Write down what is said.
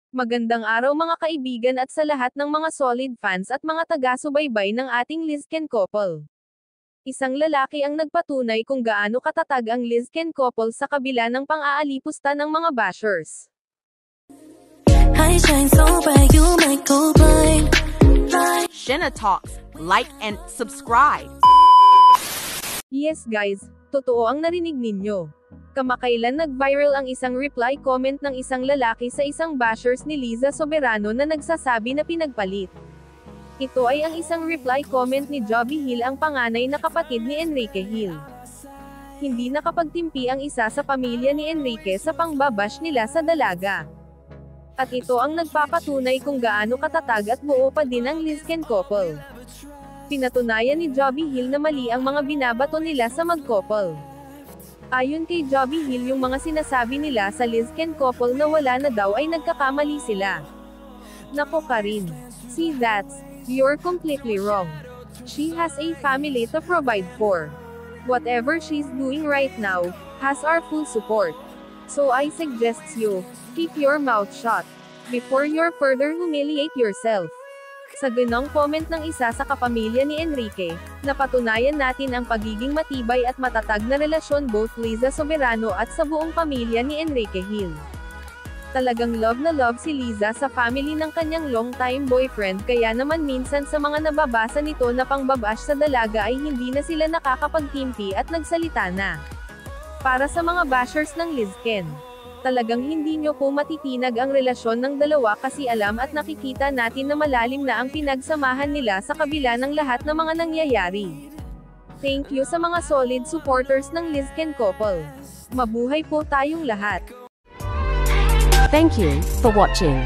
Magandang araw mga kaibigan at sa lahat ng mga solid fans at mga taga-subaybay ng ating Lizken couple. Isang lalaki ang nagpatunay kung gaano katatag ang Lizken couple sa kabila ng pang-aalipusta ng mga bashers. I shine so bright, you might go blind. Shenna Talks, like and subscribe. Yes guys, totoo ang narinig ninyo. Kamakailan nag-viral ang isang reply comment ng isang lalaki sa isang bashers ni Liza Soberano na nagsasabi na pinagpalit. Ito ay ang isang reply comment ni Joby Hill, ang panganay na kapatid ni Enrique Hill. Hindi nakapagtimpi ang isa sa pamilya ni Enrique sa pangbabash nila sa dalaga. At ito ang nagpapatunay kung gaano katatag at buo pa din ang Lizken couple. Pinatunayan ni Joby Hill na mali ang mga binabato nila sa mag-couple. Ayon kay Joby Hill, yung mga sinasabi nila sa Lizken couple na wala na daw ay nagkakamali sila. Nako Karin, see that's, you're completely wrong. She has a family to provide for. Whatever she's doing right now, has our full support. So I suggest you, keep your mouth shut, before you further humiliate yourself. Sa ganong comment ng isa sa kapamilya ni Enrique, napatunayan natin ang pagiging matibay at matatag na relasyon both Liza Soberano at sa buong pamilya ni Enrique Hill. Talagang love na love si Liza sa family ng kanyang long-time boyfriend, kaya naman minsan sa mga nababasa nito na pangbabash sa dalaga ay hindi na sila nakakapagtimpi at nagsalita na. Para sa mga bashers ng Lizken, talagang hindi nyo po matitinag ang relasyon ng dalawa kasi alam at nakikita natin na malalim na ang pinagsamahan nila sa kabila ng lahat ng mga nangyayari. Thank you sa mga solid supporters ng Lizken couple. Mabuhay po tayong lahat. Thank you for watching.